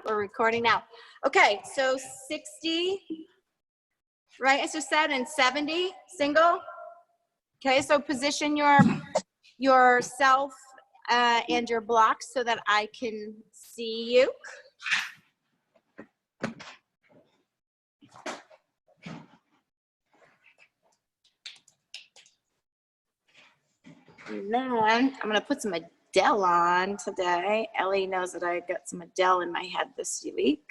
We're recording now. Okay, so 60, right? I just said, and 70 single. Okay, so position yourself and your blocks so that I can see you. And then I'm gonna put some Adele on today. Ellie knows that I got some Adele in my head this week.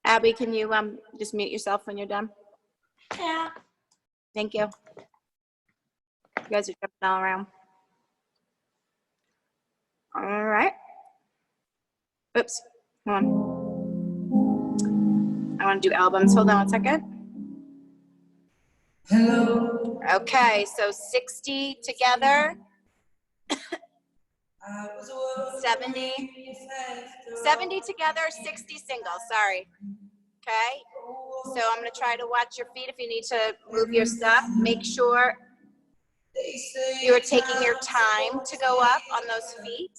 Abby, can you just mute yourself when you're done? Yeah. Thank you. You guys are jumping all around. All right. Oops. Hold on. I want to do albums. Hold on one second. Hello. Okay, so 60 together. 70 together, 60 singles. Sorry. Okay. So I'm going to try to watch your feet. If you need to move your stuff, make sure you are taking your time to go up on those feet,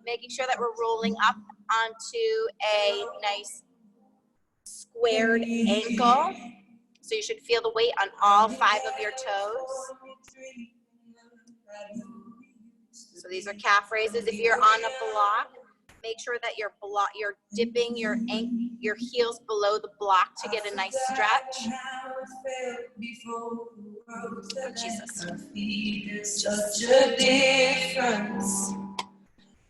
making sure that we're rolling up onto a nice squared ankle. So you should feel the weight on all 5 of your toes. So these are calf raises. If you're on a block, make sure that you're dipping your heels below the block to get a nice stretch. Oh, Jesus. Such a difference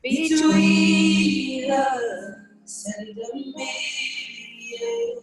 between us and a million.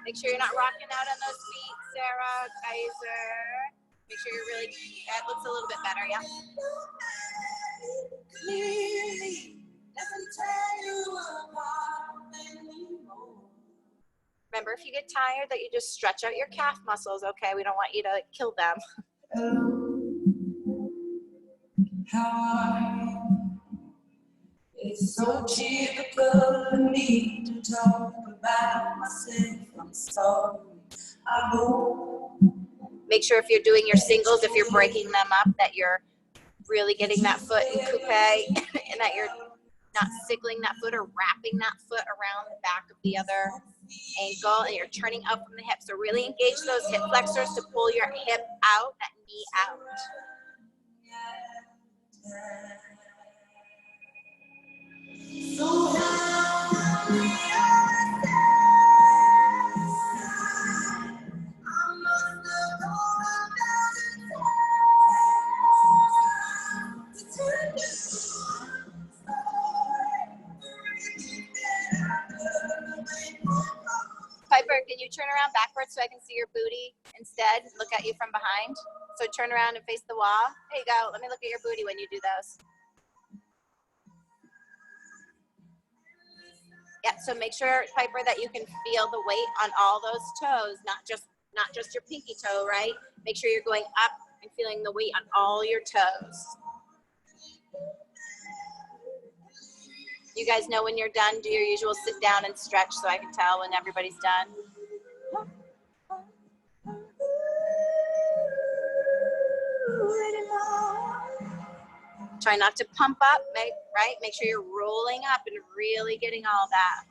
Make sure you're not rocking out on those feet, Sarah, Kaiser. Make sure you're really, that looks a little bit better, yeah? Remember, if you get tired, that you just stretch out your calf muscles, okay? We don't want you to kill them. It's so typical of me to talk about myself. I'm sorry. I hope. Make sure if you're doing your singles, if you're breaking them up, that you're really getting that foot in coupe and that you're not sickling that foot or wrapping that foot around the back of the other ankle, and you're turning up from the hip. So really engage those hip flexors to pull your hip out, that knee out. Piper, can you turn around backwards so I can see your booty instead? Look at you from behind. So turn around and face the wall. There you go. Let me look at your booty when you do those. Yeah, so make sure, Piper, that you can feel the weight on all those toes, not just your pinky toe, right? Make sure you're going up and feeling the weight on all your toes. You guys know when you're done, do your usual sit down and stretch so I can tell when everybody's done. Try not to pump up, right? Make sure you're rolling up and really getting all that.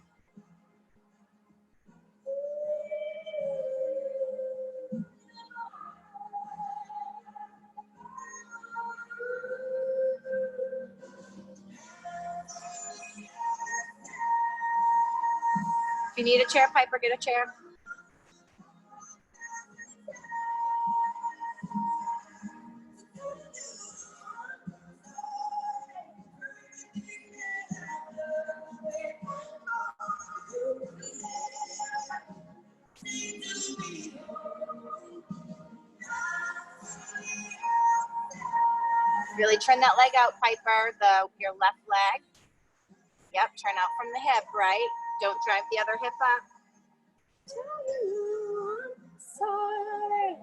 If you need a chair, Piper, get a chair. Really turn that leg out, Piper, your left leg. Yep, turn out from the hip, right? Don't drive the other hip up. Sorry.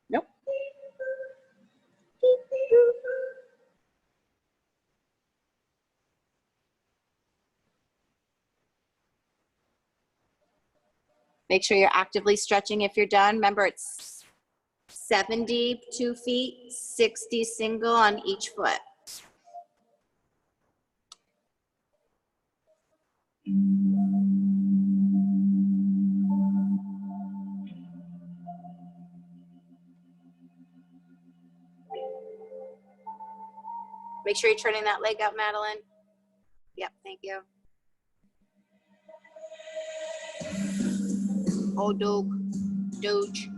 Nope. Make sure you're actively stretching if you're done. Remember, it's 70 2 feet, 60 single on each foot. Make sure you're turning that leg out, Madeline. Yep, thank you. Oh, Doge.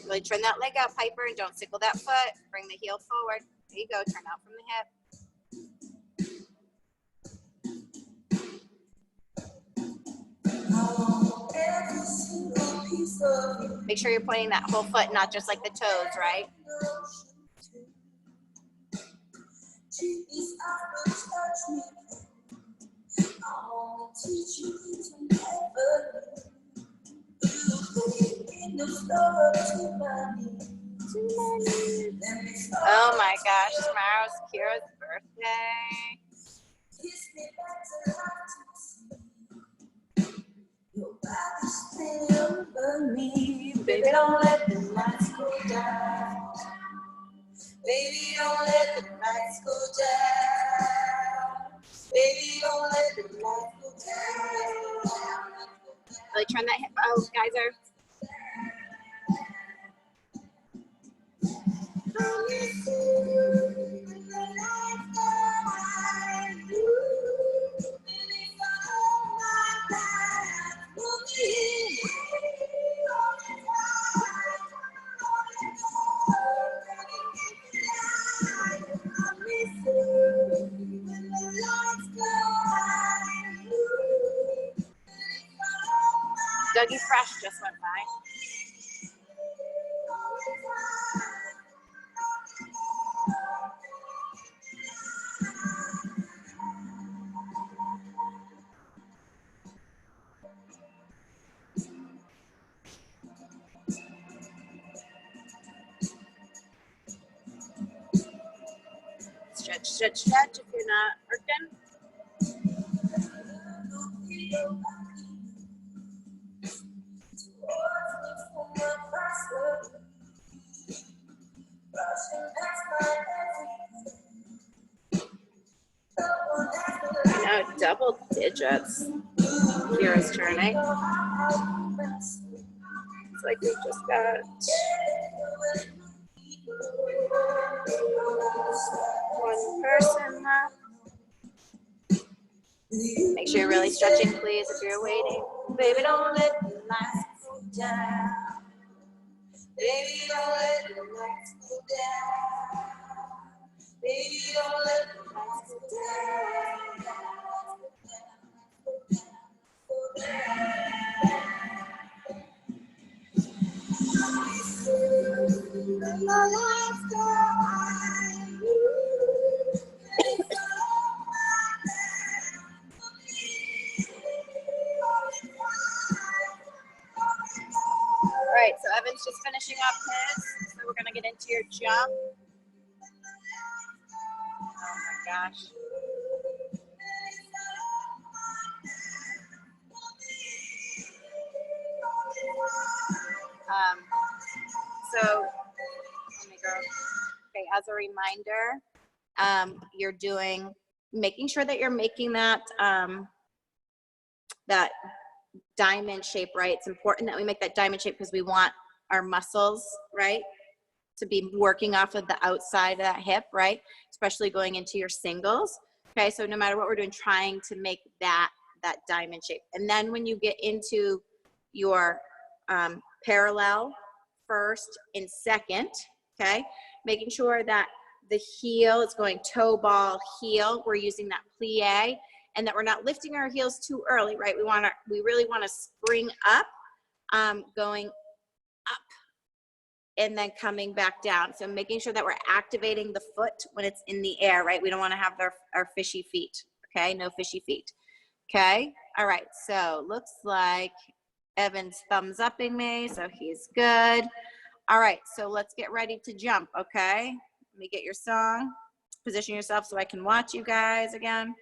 Really turn that leg out, Piper, and don't sickle that foot. Bring the heel forward. There you go, turn out from the hip. Make sure you're pointing that whole foot, not just like the toes, right? Oh my gosh, tomorrow's Kira's birthday. Baby, don't let the lights go down. Baby, don't let the lights go down. Baby, don't let the lights go down. Really turn that hip out, Geyser. Dougie Fresh just went by. Stretch, stretch, stretch if you're not working. I know, double digits. Kira's turning. It's like we just got one person left. Make sure you're really stretching, please, if you're waiting. Baby, don't let the lights go down. Baby, don't let the lights go down. Baby, don't let the lights go down. All right, so Evan's just finishing up his, so we're gonna get into your jump. Oh my gosh. So, let me go. Okay, as a reminder, you're making sure that you're making that, that diamond shape, right? It's important that we make that diamond shape because we want our muscles, right, to be working off of the outside of that hip, right? Especially going into your singles. Okay, so no matter what we're doing, trying to make that diamond shape. And then when you get into your parallel first and second, okay, making sure that the heel is going toe ball heel. We're using that plie, and that we're not lifting our heels too early, right? We really want to spring up, going up and then coming back down. So making sure that we're activating the foot when it's in the air, right? We don't want to have our fishy feet, okay? No fishy feet, okay? All right, so looks like Evan's thumbs upping me, so he's good. All right, so let's get ready to jump, okay? Let me get your song. Position yourself so I can watch you guys again.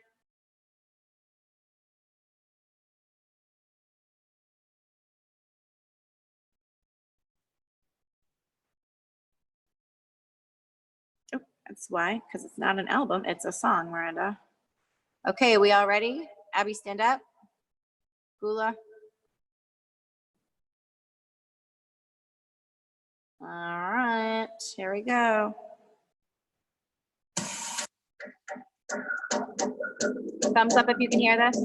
Oh, that's why, because it's not an album, it's a song, Miranda. Okay, we all ready? Abby, stand up. Gula. All right, here we go. Thumbs up if you can hear this.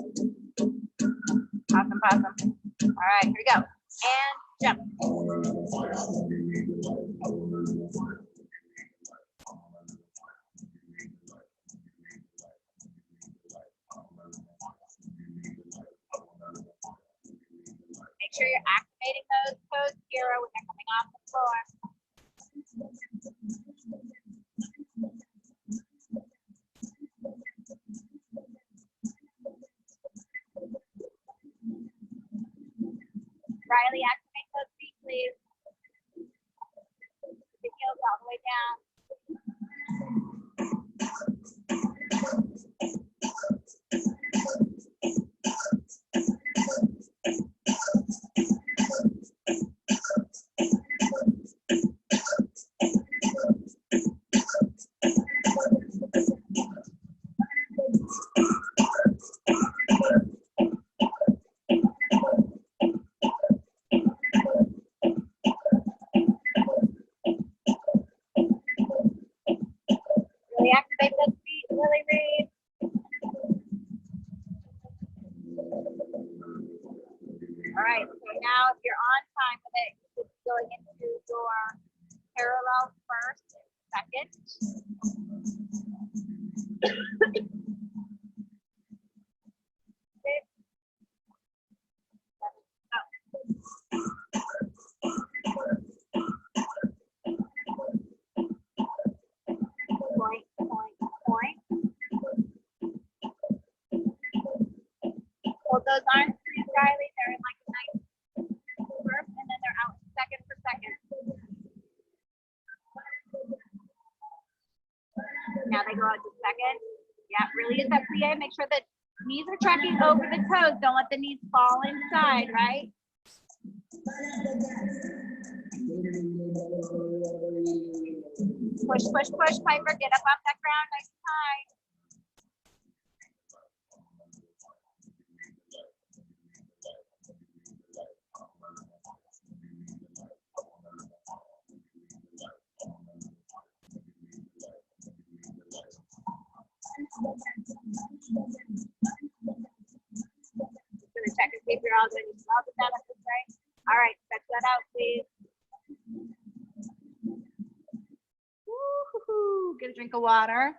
Awesome, awesome. All right, here we go. And jump. Make sure you're activating those toes, Kira, when they're coming off the floor. Riley, activate those feet, please. The heels all the way down. Activate those feet, Lily Reed. All right, so now if you're on time with it, it's going into your parallel first and second. 6, 7, point, point, point. Hold those arms, please, Riley. They're in like a nice first, and then they're out second for second. Now they go out to second. Yeah, really use that plie. Make sure that knees are tracking over the toes. Don't let the knees fall inside, right? Push, push, push, Piper. Get up off that ground nice and high. Just gonna check and see if you're all doing well with that up this way. All right, stretch that out, please. Woo-hoo-hoo. Get a drink of water.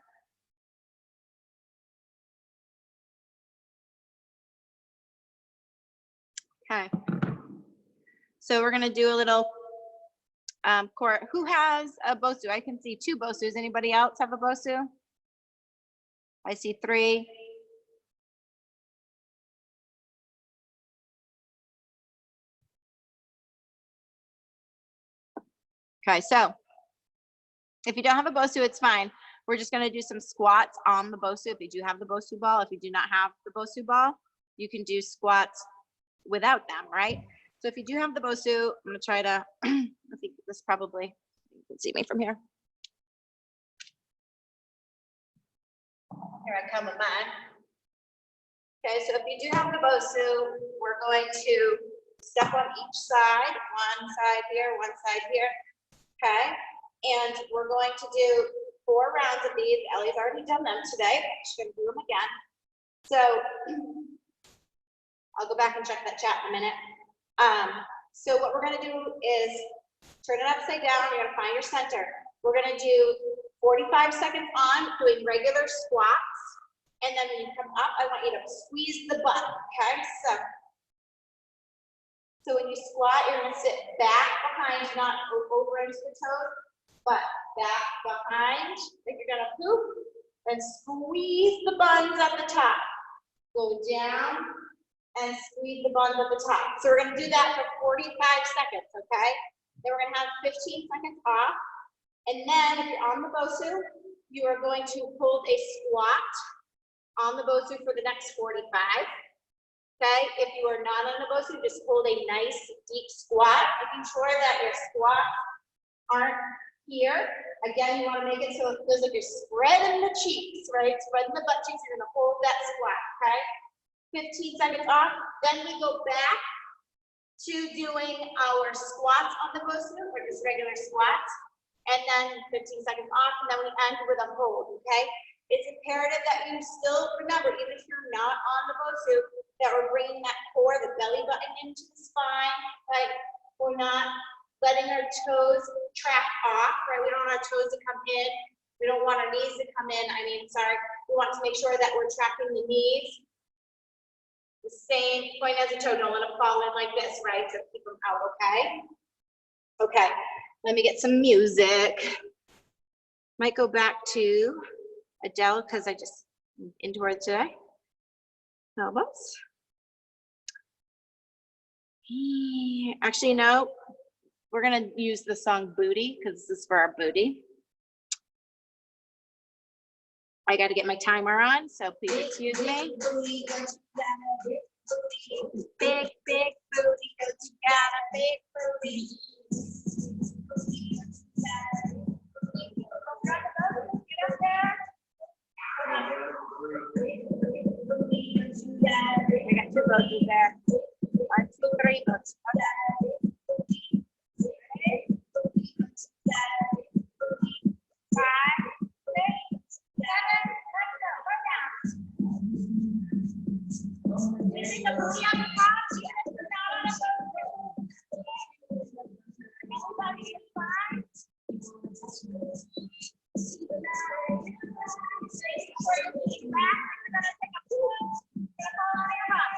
Okay. So we're gonna do a little core. Who has a Bosu? I can see 2 Bosus. Anybody else have a Bosu? I see 3. Okay, so if you don't have a Bosu, it's fine. We're just gonna do some squats on the Bosu if you do have the Bosu ball. If you do not have the Bosu ball, you can do squats without them, right? So if you do have the Bosu, I'm gonna try to, I think this probably, you can see me from here. Here I come with mine. Okay, so if you do have the Bosu, we're going to step on each side, one side here, okay? And we're going to do 4 rounds of these. Ellie's already done them today. She's going to do them again. So I'll go back and check that chat in a minute. So what we're going to do is turn it upside down. You're going to find your center. We're going to do 45 seconds on doing regular squats. And then when you come up, I want you to squeeze the butt, okay? So when you squat, you're going to sit back behind, not over into the toes, but back behind, like you're going to poop, and squeeze the buns at the top. Go down and squeeze the buns at the top. So we're going to do that for 45 seconds, okay? Then we're going to have 15 seconds off. And then if you're on the BOSU, you are going to hold a squat on the BOSU for the next 45. Okay, if you are not on the BOSU, just hold a nice deep squat, making sure that your squats aren't here. Again, you want to make it so it feels like you're spreading the cheeks, right? Spreading the butt cheeks, you're going to hold that squat, okay? 15 seconds off, then we go back to doing our squats on the BOSU, or just regular squats, and then 15 seconds off, and then we end with a hold, okay? It's imperative that you still remember, even if you're not on the BOSU, that we're bringing that core, the belly button into the spine, right? We're not letting our toes track off, right? We don't want our toes to come in. We don't want our knees to come in. We want to make sure that we're tracking the knees the same point as the toe. Don't let them fall in like this, right? So keep them out, okay? Okay, let me get some music. Might go back to Adele because I just into her today. Elbows. Actually, no, we're gonna use the song Booty because this is for our booty. I got to get my timer on, so please excuse me. Big, big booty, because you got a big booty. Get up there. We got 2 booties there. 1, 2, 3 boots. Okay. 5, 6, 7, let's go. We're down. Using the booty on the top, yes, but not on the booty. Everybody is fine. Back, we're gonna take a pull. Get all on your butt.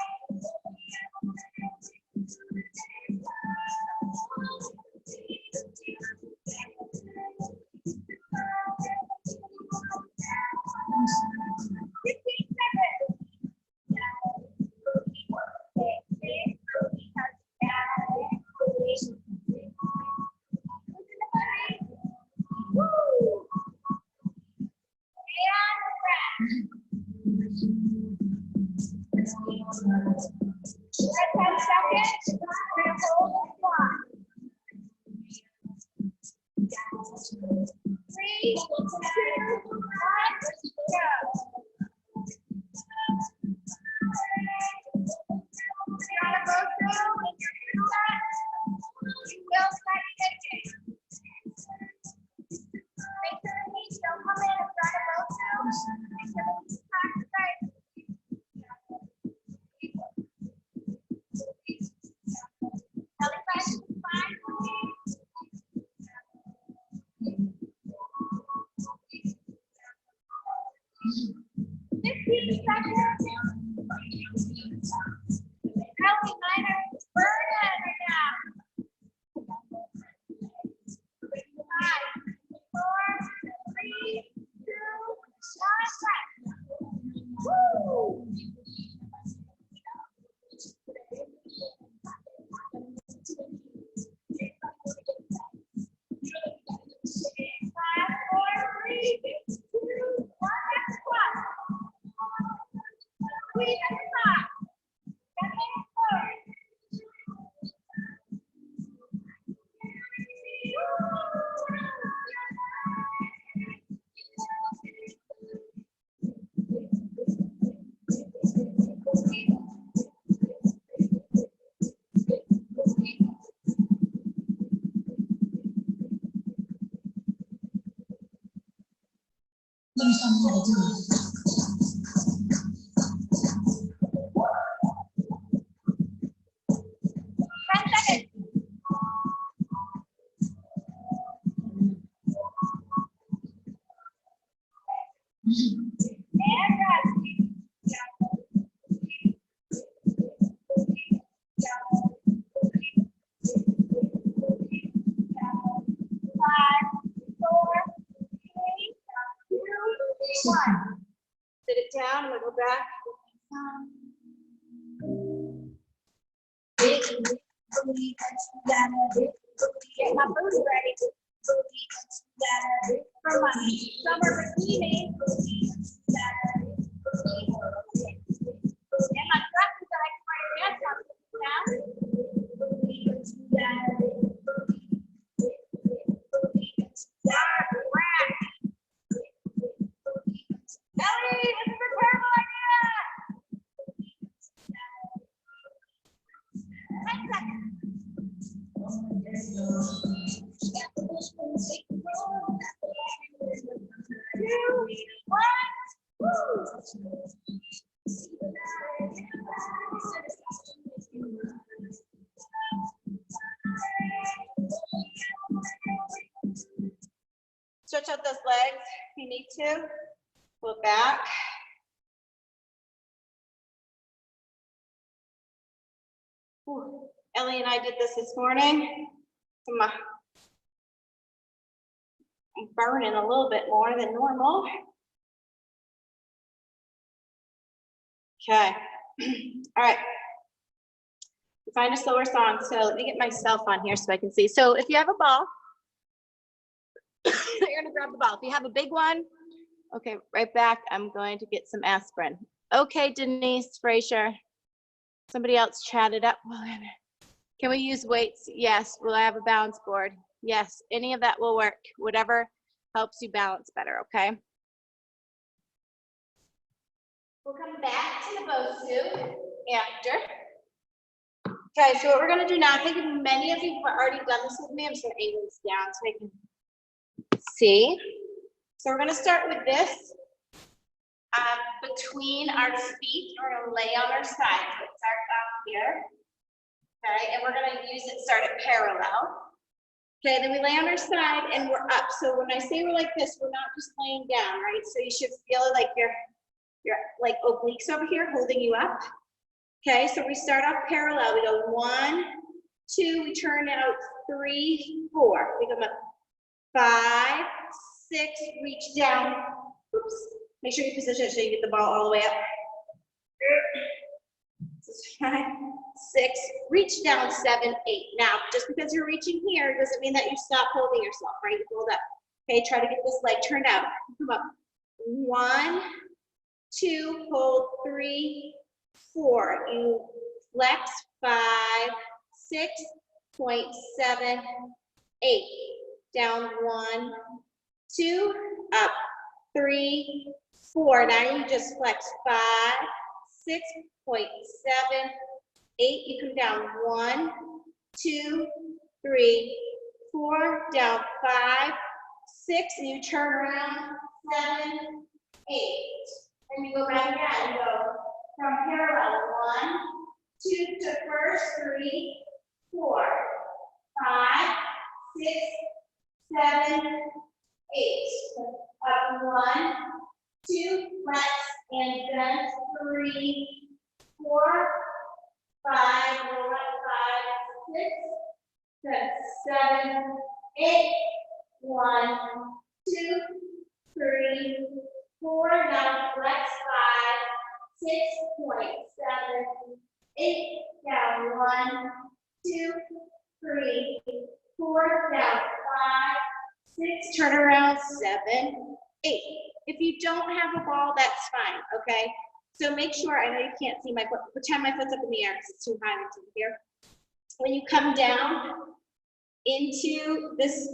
back. Get my boots ready for my summer bikini. And my dresses that I can wear again now. Ellie, this is a terrible idea. 10 seconds. 2, 1. Woo. Stretch out those legs if you need to. Pull it back. Ooh. Ellie and I did this morning. I'm burning a little bit more than normal. Okay. All right. Find a slower song. So let me get myself on here so I can see. So if you have a ball, you're gonna grab the ball. If you have a big one, okay, right back. I'm going to get some aspirin. Okay, Denise Frazier. Somebody else chatted up. Can we use weights? Yes. Will I have a balance board? Yes. Any of that will work. Whatever helps you balance better, okay? We'll come back to the Bosu after. Okay, so what we're gonna do now, I think many of you have already done this with me. I'm just gonna angle this down so I can see. So we're gonna start with this. Between our feet, we're gonna lay on our side. So it starts out here. Okay, and we're gonna use it, start it parallel. Okay, then we lay on our side and we're up. So when I say we're like this, we're not just laying down, right? So you should feel like your like obliques over here holding you up. Okay, so we start off parallel. We go 1, 2, we turn out 3, 4. We come up 5, 6, reach down. Oops. Make sure you position it so you get the ball all the way up. 5, 6, reach down 7, 8. Now, just because you're reaching here doesn't mean that you stop holding yourself, right? You hold up. Okay, try to get this leg turned out. Come up. 1, 2, hold 3, 4. You flex 5, 6.7, 8. Down 1, 2, up 3, 4. Now you just flex 5, 6.7, 8. You come down 1, 2, 3, 4. Down 5, 6. And you turn around 7, 8. And you go back again. You go from parallel 1, 2 to first, 3, 4, 5, 6, 7, 8. Up 1, 2, flex and bend 3, 4, 5, roll up 5, 6, 7, 8. 1, 2, 3, 4. Now flex 5, 6.7, 8. Down 1, 2, 3, 4. Down 5, 6. Turn around 7, 8. If you don't have a ball, that's fine. Okay. So make sure. I know you can't see my foot. Pretend my foot's up in the air because it's too high to here. When you come down into this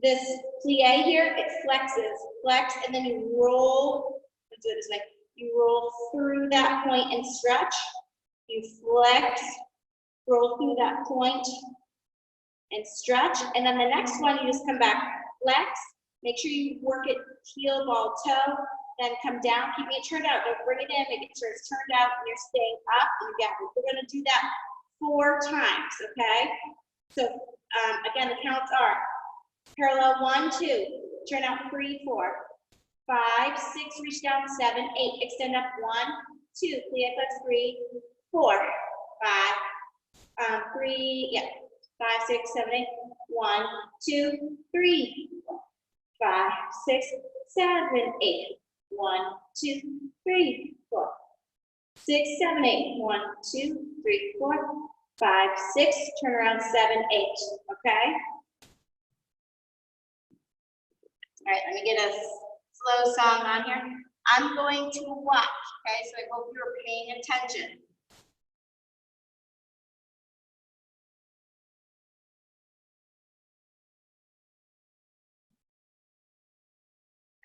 this plie here, it flexes, flex, and then you roll. Let's do it this way. You roll through that point and stretch. You flex, roll through that point and stretch. And then the next one, you just come back, flex. Make sure you work it heel, ball, toe. Then come down, keeping it turned out. Don't bring it in, making sure it's turned out and you're staying up and down. We're going to do that 4 times, okay? So again, the counts are parallel 1, 2, turn out 3, 4, 5, 6, reach down 7, 8, extend up 1, 2, plie flex 3, 4, 5, 3, yeah, 5, 6, 7, 8, 1, 2, 3, 5, 6, 7, 8. 1, 2, 3, 4. 6, 7, 8. 1, 2, 3, 4, 5, 6. Turn around 7, 8. Okay? All right, let me get a slow song on here. I'm going to watch, okay? So I hope you're paying attention.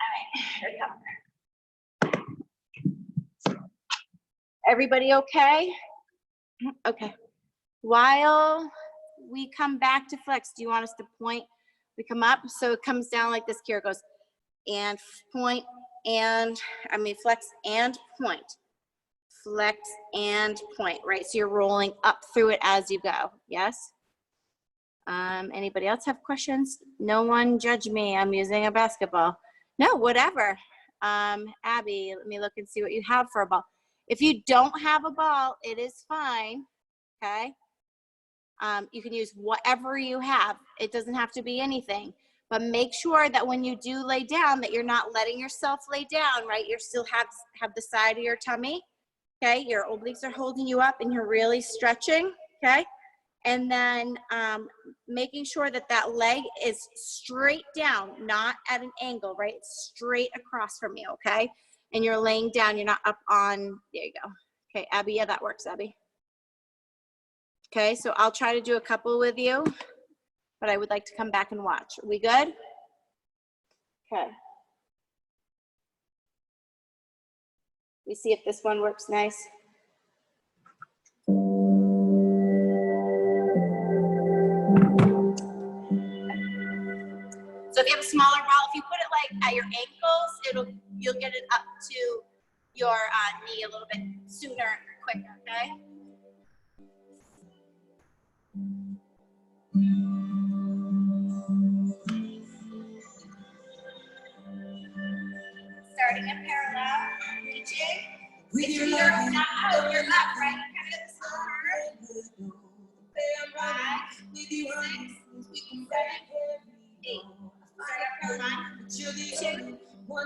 All right, here we go. Everybody okay? Okay. While we come back to flex, do you want us to point? We come up, so it comes down like this. Kira goes, and point, and, flex and point. Flex and point, right? So you're rolling up through it as you go, yes? Anybody else have questions? No one judge me, I'm using a basketball. No, whatever. Abby, let me look and see what you have for a ball. If you don't have a ball, it is fine, okay? You can use whatever you have. It doesn't have to be anything, but make sure that when you do lay down that you're not letting yourself lay down, right? You still have the side of your tummy, okay? Your obliques are holding you up and you're really stretching, okay? And then making sure that that leg is straight down, not at an angle, right? It's straight across from you, okay? And you're laying down, you're not up on, there you go. Okay, Abby, yeah, that works, Abby. Okay, so I'll try to do a couple with you, but I would like to come back and watch. Are we good? Okay. We see if this one works nice. So if you have a smaller ball, if you put it like at your ankles, you'll get it up to your knee a little bit sooner, quicker, okay? Starting in parallel, reaching. With your left, not out, your left, right? Kind of forward. 5, 6, 7, 8. Start up, 1, 2, 3, 4.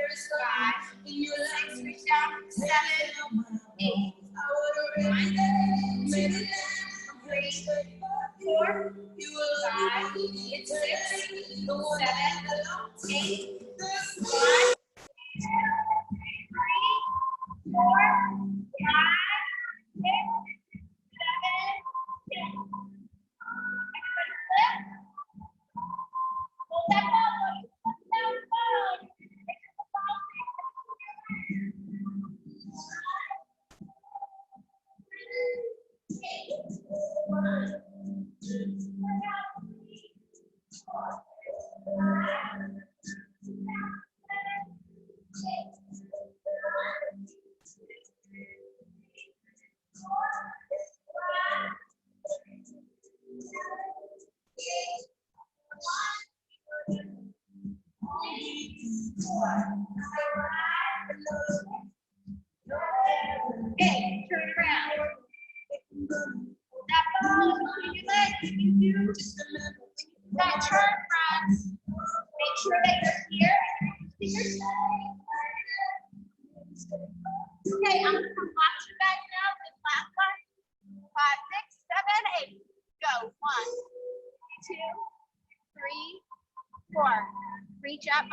5, 6, reach down, 7, 8. 1, 2, 3, 4, 5, 6, 7, 8. 1, 2, 3, 4, 5, 6, 7, 8. Hold that ball. Hold that ball. Okay, turn around. That ball is on your leg. You do that turn front. Make sure that you're here. Okay, I'm going to watch you guys now. This last one. 5, 6, 7, 8. Go. 1, 2, 3, 4. Reach up. 5,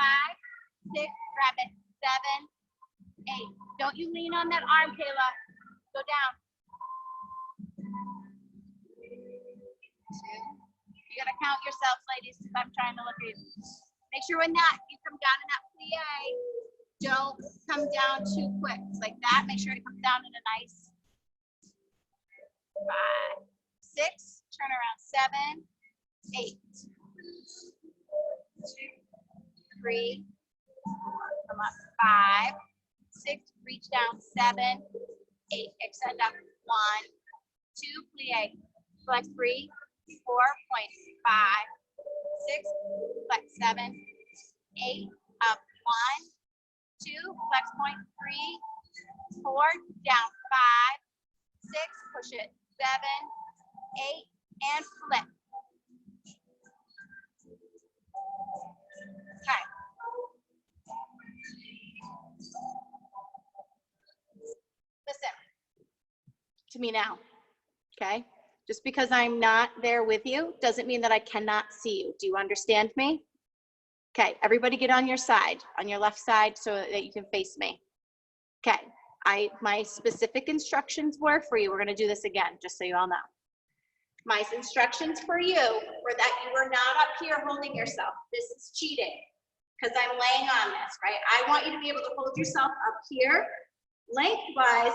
6. Grab it. 7, 8. Don't you lean on that arm, Kayla. Go down. 2. You gotta count yourselves, ladies, because I'm trying to look at you. Make sure when you come down in that plie, don't come down too quick. Like that. Make sure it comes down in a nice 5, 6. Turn around. 7, 8. 2, 3. Come up. 5, 6. Reach down. 7, 8. Extend up. 1, 2. Plie. Flex. 3, 4. Point. 5, 6. Flex. 7, 8. Up. 1, 2. Flex. Point. 3, 4. Down. 5, 6. Push it. 7, 8. And flip. Okay. to me now, okay? Just because I'm not there with you doesn't mean that I cannot see you. Do you understand me? Okay, everybody get on your side, on your left side so that you can face me. Okay, my specific instructions were for you. We're gonna do this again, just so you all know. My instructions for you were that you were not up here holding yourself. This is cheating because I'm laying on this, right? I want you to be able to hold yourself up here, lengthwise,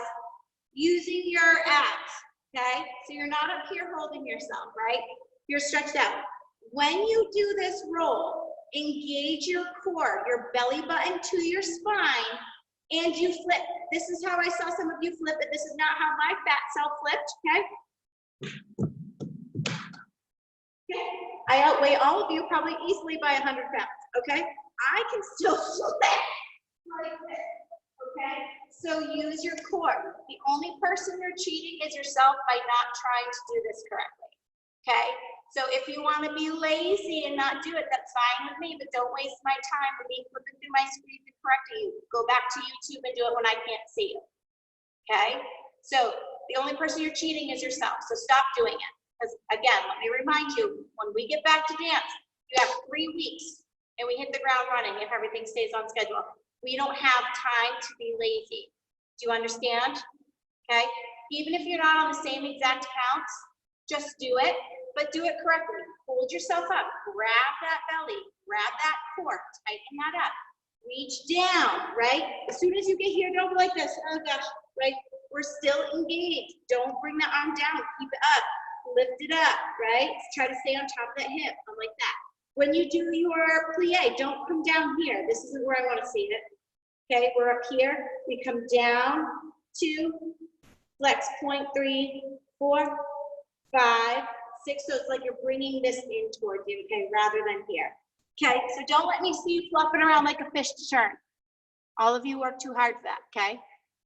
using your abs, okay? So you're not up here holding yourself, right? You're stretched out. When you do this roll, engage your core, your belly button to your spine, and you flip. This is how I saw some of you flip it. This is not how my fat self flipped, okay? Okay. I outweigh all of you probably easily by 100 pounds, okay? I can still flip like this, okay? So use your core. The only person you're cheating is yourself by not trying to do this correctly, okay? So if you want to be lazy and not do it, that's fine with me, but don't waste my time with me flipping through my screen to correct you. Go back to YouTube and do it when I can't see you, okay? So the only person you're cheating is yourself, so stop doing it. Because again, let me remind you, when we get back to dance, you have 3 weeks and we hit the ground running if everything stays on schedule. We don't have time to be lazy. Do you understand? Okay? Even if you're not on the same exact counts, just do it, but do it correctly. Hold yourself up, grab that belly, grab that core, tighten that up. Reach down, right? As soon as you get here, don't go like this. Oh gosh, right? We're still engaged. Don't bring the arm down, keep it up. Lift it up, right? Try to stay on top of that hip, like that. When you do your plie, don't come down here. This isn't where I want to see it. Okay, we're up here. We come down, 2, flex, 0.3, 4, 5, 6. So it's like you're bringing this in towards you, okay, rather than here. Okay, so don't let me see you flopping around like a fish to turn. All of you work too hard for that, okay?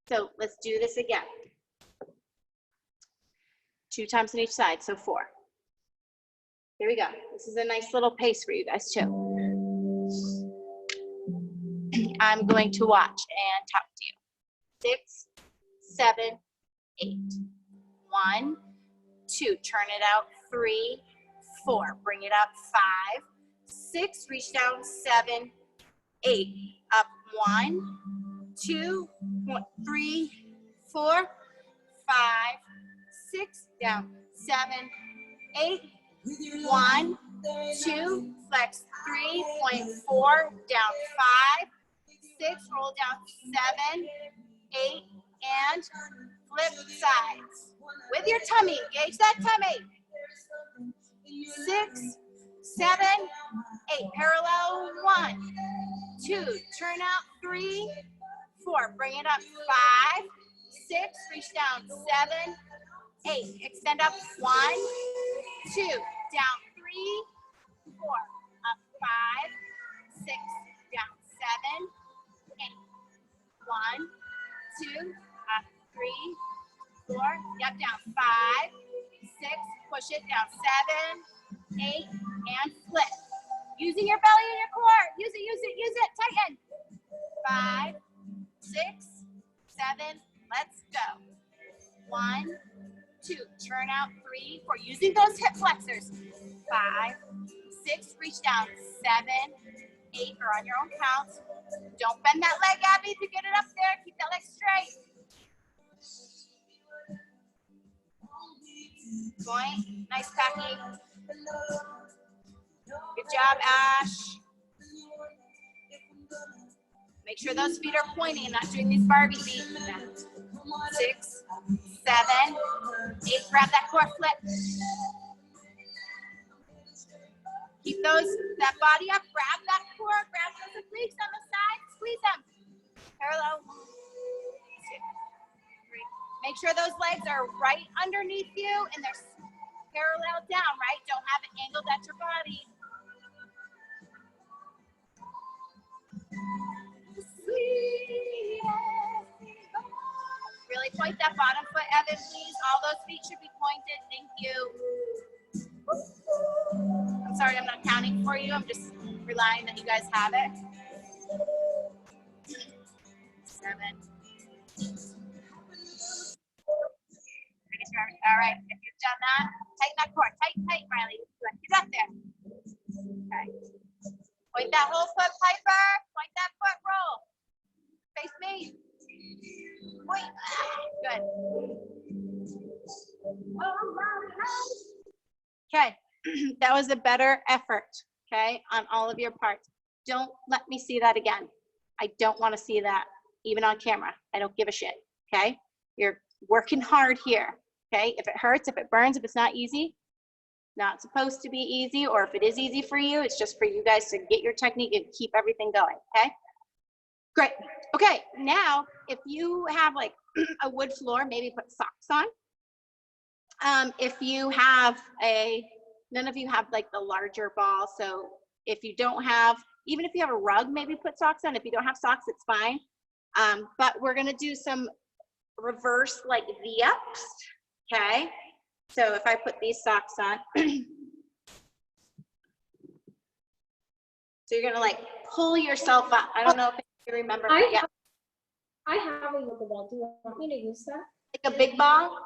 So let's do this again. 2 times on each side, so 4. Here we go. This is a nice little pace for you guys too. I'm going to watch and talk to you. 6, 7, 8. 1, 2. Turn it out. 3, 4. Bring it up. 5, 6. Reach down. 7, 8. Up. 1, 2, 3, 4, 5, 6. Down. 7, 8. 1, 2. Flex. 3.4. Down. 5, 6. Roll down. 7, 8. And flip sides. With your tummy. Engage that tummy. 6, 7, 8. Parallel. 1, 2. Turn out. 3, 4. Bring it up. 5, 6. Reach down. 7, 8. Extend up. 1, 2. Down. 3, 4. Up. 5, 6. Down. 7, 8. 1, 2. Up. 3, 4. Yep. Down. 5, 6. Push it down. 7, 8. And flip. Using your belly and your core. Use it. Use it. Use it. Tighten. 5, 6, 7. Let's go. 1, 2. Turn out. 3, 4. Using those hip flexors. 5, 6. Reach down. 7, 8. Or on your own count. Don't bend that leg, Abby, to get it up there. Keep that leg straight. Point. Nice packing. Good job, Ash. Make sure those feet are pointing and not doing these Barbie feet. 6, 7, 8. Grab that core flip. Keep that body up. Grab that core. Grab those obliques on the side. Squeeze them. Parallel. 1, 2, 3. Make sure those legs are right underneath you and they're parallel down, right? Don't have it angled at your body. Really point that bottom foot, Evan, please. All those feet should be pointed. Thank you. I'm sorry, I'm not counting for you. I'm just relying that you guys have it. 7. Face me. Wait. Good. Okay, that was a better effort, okay, on all of your parts. Don't let me see that again. I don't want to see that, even on camera. I don't give a shit, okay? You're working hard here, okay? If it hurts, if it burns, if it's not easy, not supposed to be easy, or if it is easy for you, it's just for you guys to get your technique and keep everything going, okay? Great. Okay, now, if you have like a wood floor, maybe put socks on. If you have none of you have like the larger ball, so if you don't have, even if you have a rug, maybe put socks on. If you don't have socks, it's fine. But we're gonna do some reverse like V-ups, okay? So if I put these socks on, so you're gonna like pull yourself up. I don't know if you remember. I have a yoga ball. Do you want me to use that? Like a big ball?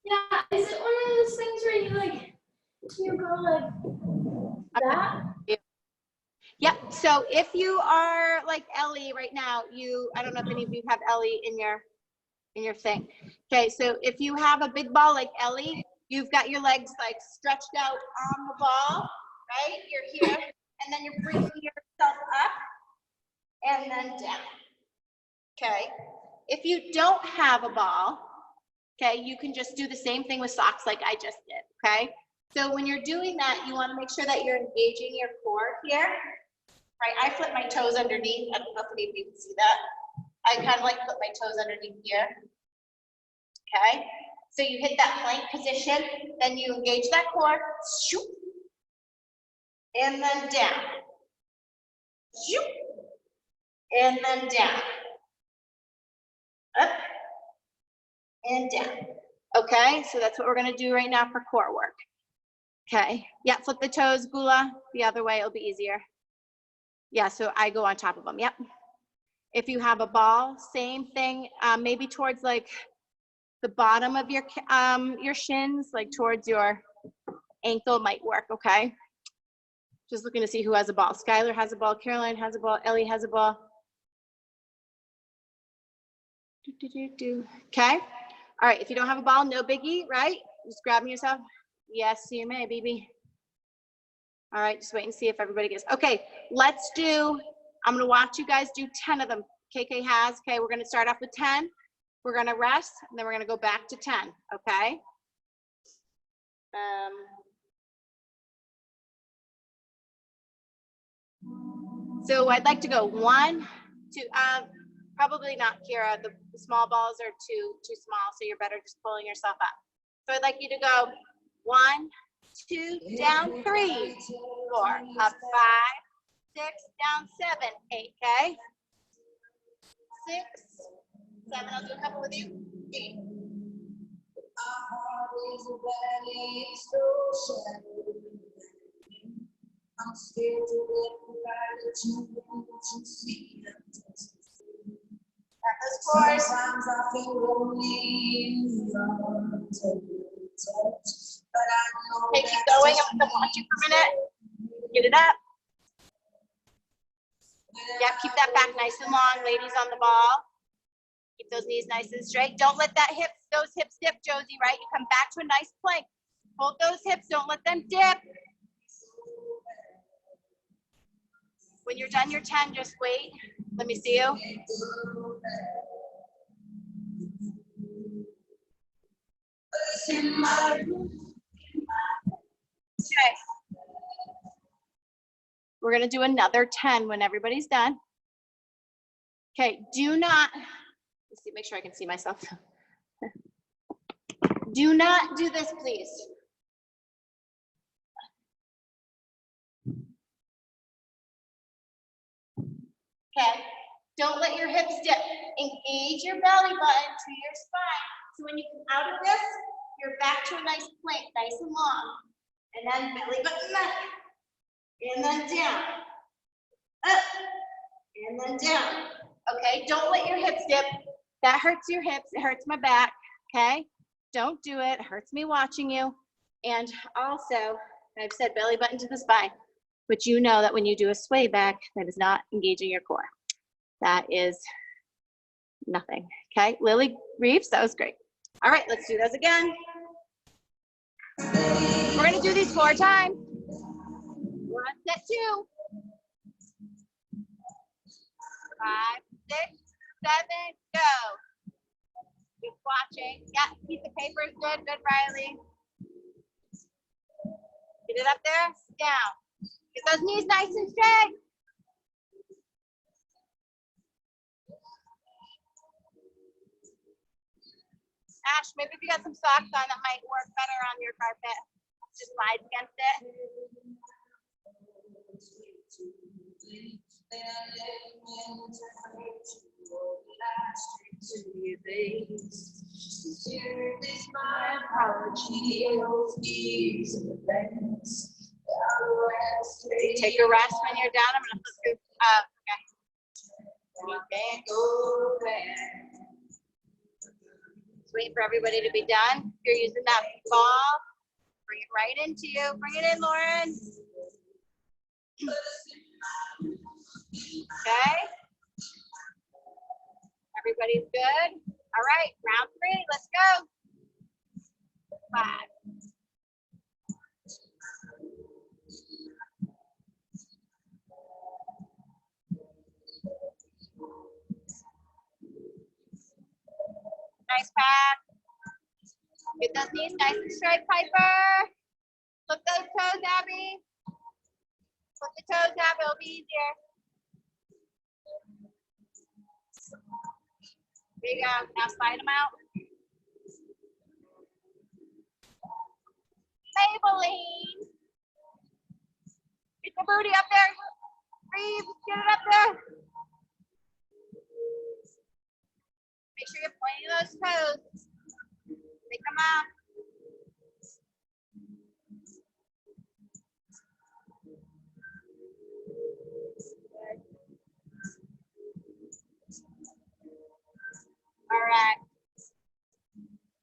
Yeah, is it one of those things where you go like that? Yep. So if you are like Ellie right now, I don't know if any of you have Ellie in your thing. Okay, so if you have a big ball like Ellie, you've got your legs like stretched out on the ball, right? You're here, and then you're bringing yourself up and then down. Okay. If you don't have a ball, okay, you can just do the same thing with socks like I just did, okay? So when you're doing that, you want to make sure that you're engaging your core here, right? I flip my toes underneath. I don't know if any of you can see that. I kind of like put my toes underneath here, okay? So you hit that plank position, then you engage that core, shoot, and then down, shoot, and then down, up, and down. Okay, so that's what we're gonna do right now for core work. Okay, yeah, flip the toes, Gula, the other way, it'll be easier. Yeah, so I go on top of them, yep. If you have a ball, same thing, maybe towards like the bottom of your shins, like towards your ankle might work, okay? Just looking to see who has a ball. Skylar has a ball, Caroline has a ball, Ellie has a ball. Okay, all right, if you don't have a ball, no biggie, right? Just grabbing yourself. Yes, you may, baby. All right, just wait and see if everybody gets, okay, let's do, I'm gonna watch you guys do 10 of them. KK has, okay, we're gonna start off with 10. We're gonna rest, and then we're gonna go back to 10, okay? So I'd like to go 1, 2, probably not, Kira, the small balls are too small, so you're better just pulling yourself up. So I'd like you to go 1, 2, down 3, 4, up 5, 6, down 7, 8, okay? 6, 7, I'll do a couple with you, 8. I'm scared to let you see. Sometimes I feel lonely, but I know. Okay, keep going. I'm gonna watch you for a minute. Get it up. Yep, keep that back nice and long, ladies on the ball. Keep those knees nice and straight. Don't let those hips dip, Josie, right? You come back to a nice plank. Hold those hips, don't let them dip. When you're done your 10, just wait. Let me see you. Okay. We're gonna do another 10 when everybody's done. Okay, do not, let's see, make sure I can see myself. Do not do this, please. Okay, don't let your hips dip. Engage your belly button to your spine. So when you come out of this, you're back to a nice plank, nice and long. And then belly button up. And then down. Up. And then down. Okay, don't let your hips dip. That hurts your hips, it hurts my back, okay? Don't do it, it hurts me watching you. And also, I've said belly button to the spine, but you know that when you do a sway back, that is not engaging your core. That is Nothing. Okay, Lily Reeves, that was great. All right, let's do those again. We're gonna do these 4 times. We're on set 2. 5, 6, 7, go. Keep watching. Yeah, piece of paper is good. Good, Riley. Get it up there, down. Get those knees nice and straight. Ash, maybe if you got some socks on, that might work better on your carpet. Just slide against it. Take a rest when you're down. I'm gonna flip through. Okay. You can't go back. Just waiting for everybody to be done. If you're using that ball, bring it right into you. Bring it in, Lauren. Okay. Everybody's good. All right, round 3. Let's go. 5. Nice pass. Get those knees nice and straight, Piper. Flip those toes, Abby. Flip the toes, Abby. It'll be easier. There you go. Now slide them out. Maybelline. Get the booty up there. Reeves, get it up there. Make sure you're pointing those toes. Pick them up. All right.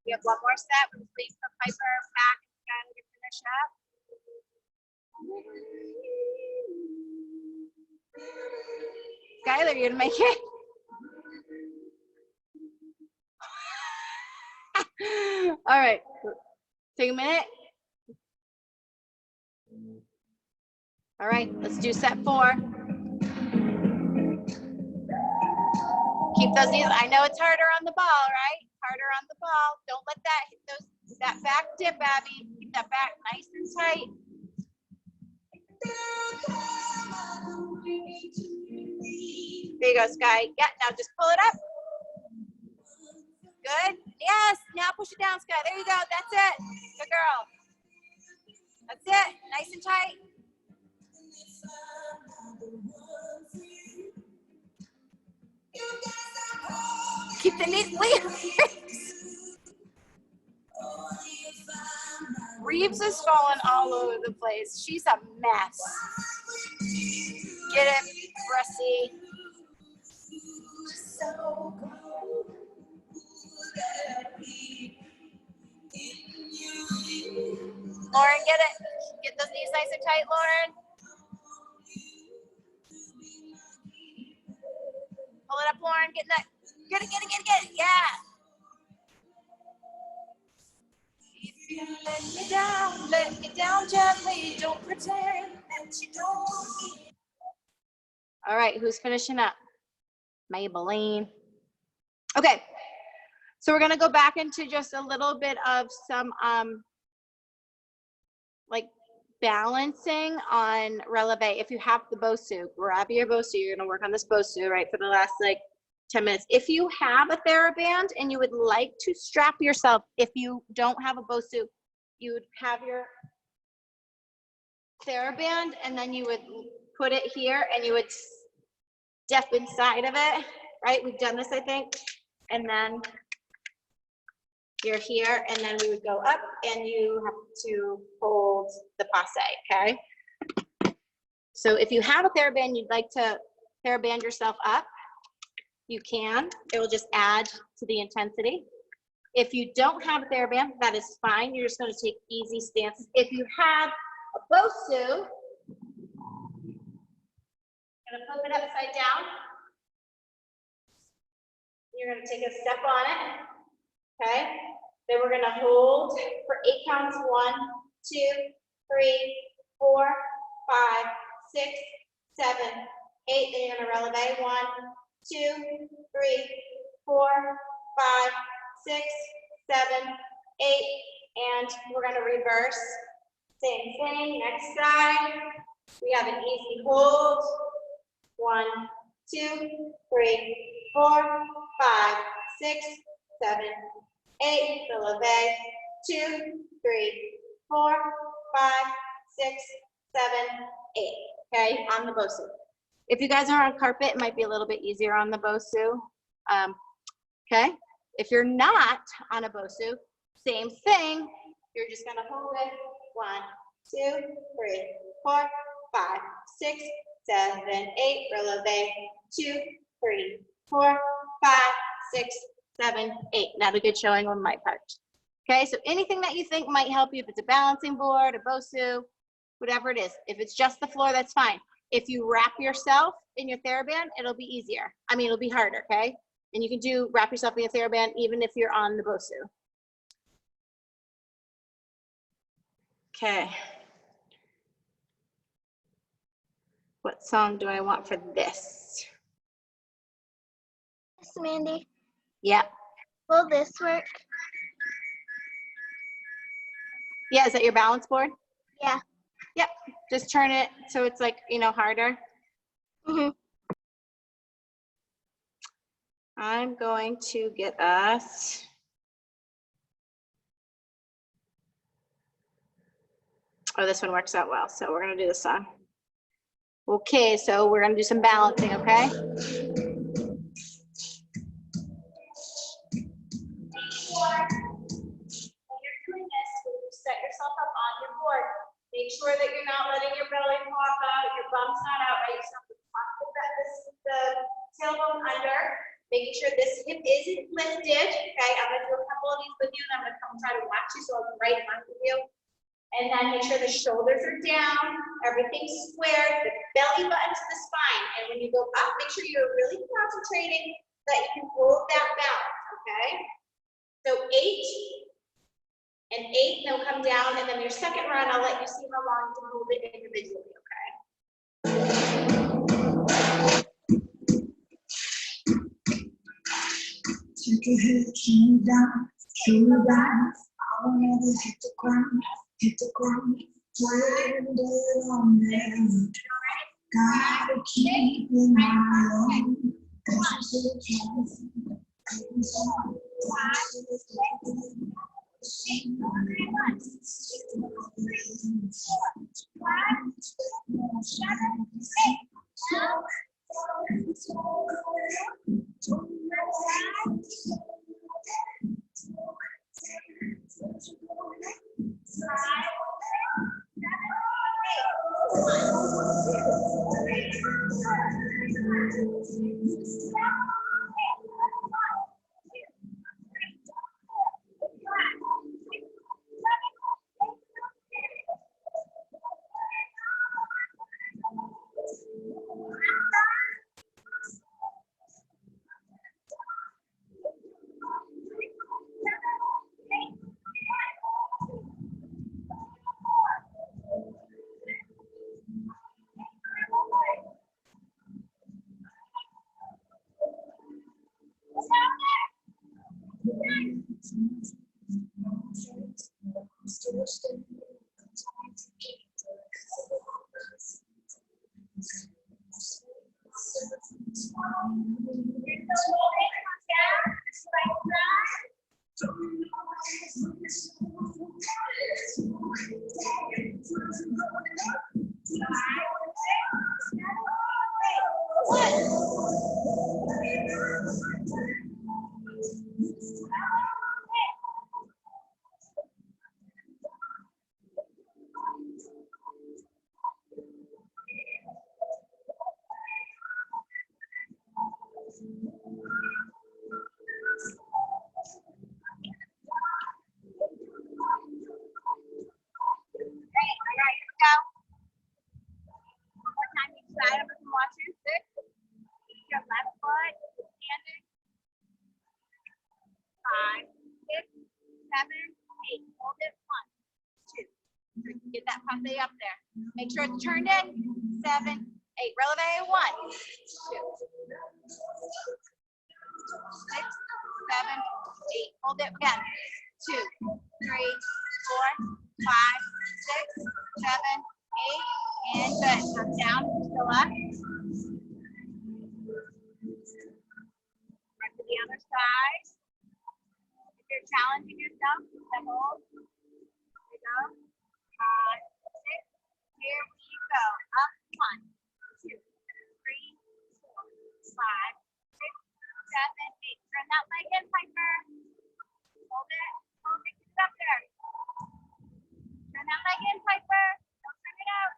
We have one more set. We're just waiting for Piper back and to finish up. Skylar, you're gonna make it. All right. Take a minute. All right, let's do set 4. Keep those knees. I know it's harder on the ball, right? Harder on the ball. Don't let that hit that back dip, Abby. Keep that back nice and tight. There you go, Sky. Yeah, now just pull it up. Good. Yes. Now push it down, Sky. There you go. That's it. Good girl. That's it. Nice and tight. Keep the knees. Reeves is falling all over the place. She's a mess. Get it, Rusty. Lauren, get it. Get those knees nice and tight, Lauren. Pull it up, Lauren. Get that. Get it. Yeah. Let me down gently. Don't pretend that you don't. All right, who's finishing up? Maybelline. Okay, so we're gonna go back into just a little bit of some like balancing on releve. If you have the Bosu, grab your Bosu. You're gonna work on this Bosu, right, for the last like 10 minutes. If you have a TheraBand and you would like to strap yourself, if you don't have a Bosu, you would have your TheraBand and then you would put it here and you would step inside of it, right? We've done this, I think. And then you're here and then we would go up and you have to hold the passe, okay? So if you have a TheraBand, you'd like to TheraBand yourself up, you can. It will just add to the intensity. If you don't have a TheraBand, that is fine. You're just going to take easy stances. If you have a Bosu, I'm going to flip it upside down. You're gonna take a step on it, okay? Then we're gonna hold for 8 counts. 1, 2, 3, 4, 5, 6, 7, 8. Then you're gonna releve. 1, 2, 3, 4, 5, 6, 7, 8. And we're gonna reverse. Same thing, next side. We have an easy hold. 1, 2, 3, 4, 5, 6, 7, 8. Releve. 2, 3, 4, 5, 6, 7, 8. Okay, on the Bosu. If you guys are on carpet, it might be a little bit easier on the Bosu. Okay, if you're not on a Bosu, same thing. You're just gonna hold it. 1, 2, 3, 4, 5, 6, 7, 8. Releve. 2, 3, 4, 5, 6, 7, 8. Not a good showing on my part. Okay, so anything that you think might help you, if it's a balancing board, a Bosu, whatever it is. If it's just the floor, that's fine. If you wrap yourself in your TheraBand, it'll be easier. I mean, it'll be harder, okay? And you can wrap yourself in your TheraBand even if you're on the Bosu. Okay. What song do I want for this? Yes, Mandy. Yeah. Will this work? Yeah, is that your balance board? Yeah. Yep. Just turn it so it's like, you know, harder. Mm-hmm. I'm going to get us. Oh, this one works out well. So we're going to do this song. Okay, so we're going to do some balancing, okay? Set yourself up on your board. Make sure that you're not letting your belly pop out, your bum's not out, right? You just have to tuck the tailbone under, making sure this hip isn't lifted, okay? I'm gonna do a couple of these with you, and I'm gonna come try to watch you, so I'll be right in front of you. And then make sure the shoulders are down, everything's squared, the belly button to the spine. And when you go up, make sure you're really concentrating that you can hold that balance, okay? So 8. And 8, they'll come down, and then your second run, I'll let you see how long you can hold it individually, okay? Take your head, shoulder down, shoulder down. I'll never hit the ground, turn it on there. Gotta keep in my own. 8. Hold it. 1, 2, 3. Get that puppy up there. Make sure it's turned in. 7, 8. Releve. 1, 2, 6, 7, 8. Hold it again. 2, 3, 4, 5, 6, 7, 8. And good. Come down. Still up. Right to the other side. If you're challenging yourself, then hold. Here we go. 5, 6. Here we go. Up. 1, 2, 3, 4, 5, 6, 7, 8. Turn that leg in, Piper. Hold it. Hold it. Get it up there. Turn that leg in, Piper. Don't turn it out.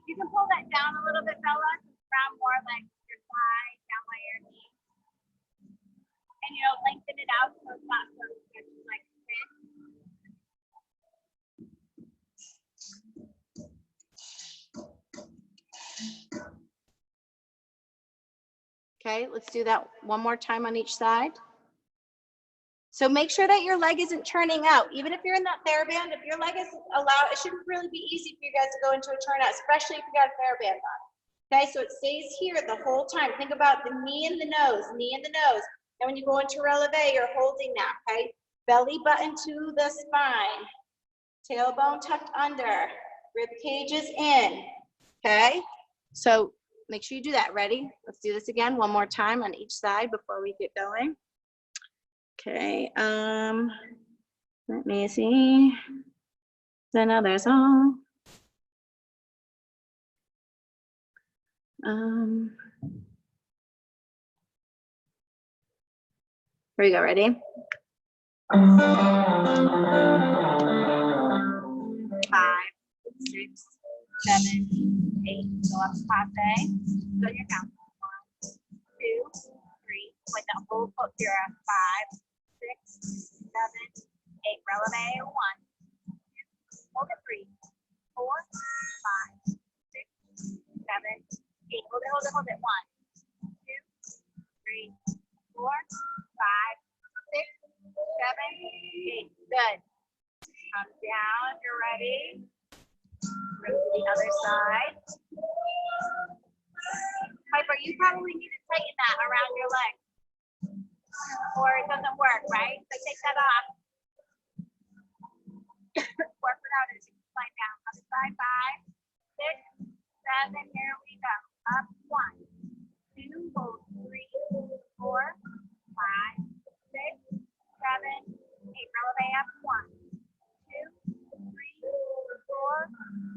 You can pull that down a little bit, Bella, to grab more like your thigh, down by your knee. And you know, lengthen it out so it's not so stretchy like this. Okay, let's do that one more time on each side. So make sure that your leg isn't turning out. Even if you're in that TheraBand, if your leg isn't allowed, it shouldn't really be easy for you guys to go into a turnout, especially if you got a TheraBand on. Okay, so it stays here the whole time. Think about the knee and the nose, knee and the nose. And when you go into releve, you're holding that, okay? Belly button to the spine. Tailbone tucked under. Rib cage is in, okay? So make sure you do that. Ready? Let's do this again one more time on each side before we get going. Okay, let me see. Another song. Here we go, ready? 5, 6, 7, 8. Go up pate. Go your count. 1, 2, 3. Point that whole foot here at 5, 6, 7, 8. Releve. 1, 2. Hold it. 3, 4, 5, 6, 7, 8. Hold it, hold it, hold it. 1, 2, 3, 4, 5, 6, 7, 8. Good. Come down. You're ready. Bring to the other side. Piper, you probably need to tighten that around your leg, or it doesn't work, right? So take that off. Work it out as you slide down. Other side. 5, 6, 7. Here we go. Up. 1, 2, hold. 3, 4, 5, 6, 7, 8. Releve up. 1, 2, 3, 4,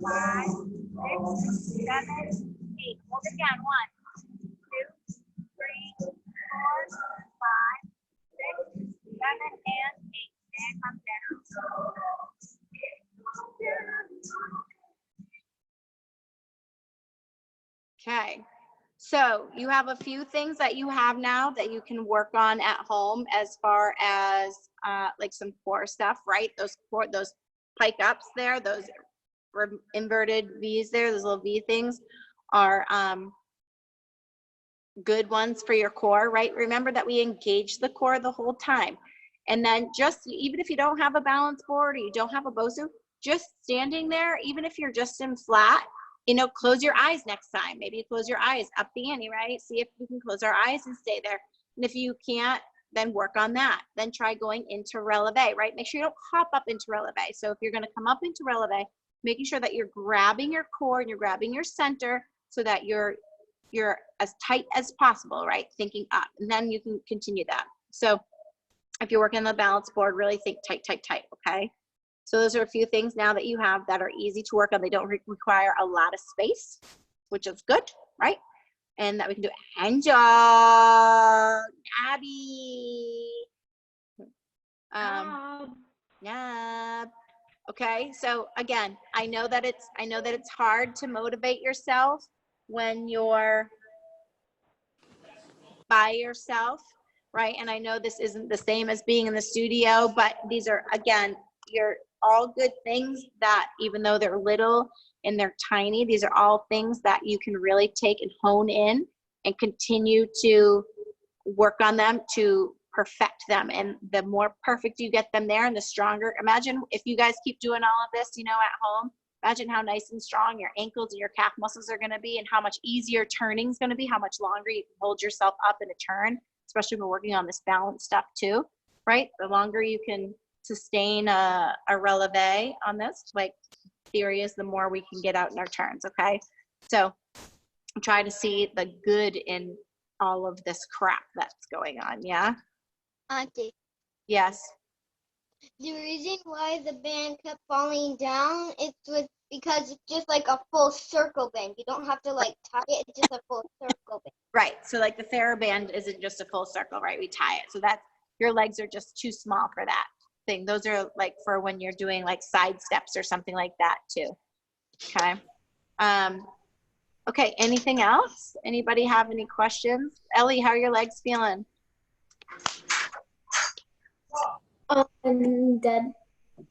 5, 6, 7, 8. Hold it down. 1, 2, 3, 4, 5, 6, 7, and 8. And come down. Okay. So you have a few things that you have now that you can work on at home as far as like some core stuff, right? Those pike ups there, those inverted V's there, those little V things are good ones for your core, right? Remember that we engage the core the whole time. And then just, even if you don't have a balance board or you don't have a BOSU, just standing there, even if you're just in flat, you know, close your eyes next time. Maybe you close your eyes, up the ante, right? See if you can close our eyes and stay there. And if you can't, then work on that. Then try going into releve, right? Make sure you don't hop up into releve. So if you're going to come up into releve, making sure that you're grabbing your core and you're grabbing your center so that you're as tight as possible, right? Thinking up, and then you can continue that. So if you're working on the balance board, really think tight, tight, tight, okay? So those are a few things now that you have that are easy to work on. They don't require a lot of space, which is good, right? And that we can do hand job, Abby. Yeah. Okay. So again, I know that it's hard to motivate yourself when you're by yourself, right? And I know this isn't the same as being in the studio, but these are, again, you're all good things that, even though they're little and they're tiny, these are all things that you can really take and hone in and continue to work on them to perfect them. And the more perfect you get them there and the stronger, imagine if you guys keep doing all of this, you know, at home, imagine how nice and strong your ankles and your calf muscles are going to be, and how much easier turning is going to be, how much longer you can hold yourself up in a turn, especially when we're working on this balance stuff too, right? The longer you can sustain a releve on this, like theory is, the more we can get out in our turns, okay? So try to see the good in all of this crap that's going on, yeah? Auntie, Yes. the reason why the band kept falling down was because it's just like a full circle band. You don't have to like tie it, it's just a full circle band. Right, so like the TheraBand isn't just a full circle, right? We tie it, so that's, your legs are just too small for that thing. Those are like for when you're doing like side steps or something like that too, okay? Okay, anything else? Anybody have any questions? Ellie, how are your legs feeling? Oh, and dead.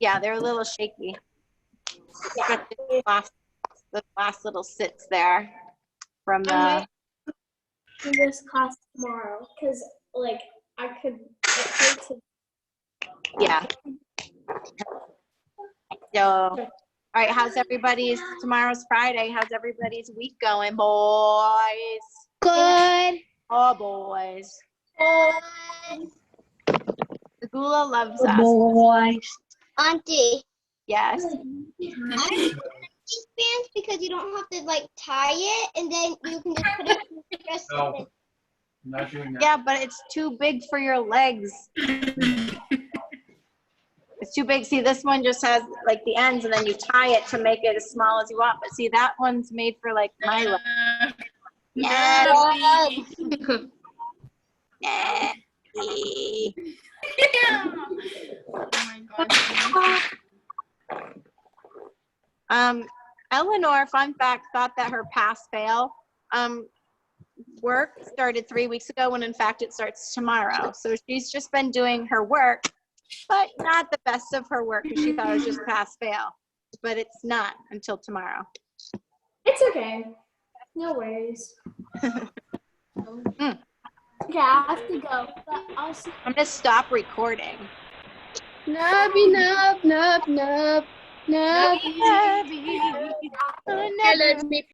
Yeah, they're a little shaky. The last little sits there from the, I might do this class tomorrow because, like, I could. It hurts. yeah. So, all right, how's everybody's, tomorrow's Friday, how's everybody's week going, boys? Good. Oh, boys. The Gula loves us. Boys. Auntie, Yes. I like these bands because you don't have to like tie it, and then you can just put it in the rest of it. I'm not doing that. Yeah, but it's too big for your legs. It's too big. See, this one just has like the ends, and then you tie it to make it as small as you want. But see, that one's made for like my leg. Yeah. Yeah. Eleanor, fun fact, thought that her pass-fail work started 3 weeks ago, when in fact it starts tomorrow. So she's just been doing her work, but not the best of her work, because she thought it was just pass-fail. But it's not until tomorrow. It's okay. No worries. Mm. Okay, I have to go. But I'll see. I'm gonna stop recording. Nubby, nub, nub, nub, nubby. Nubby. Let me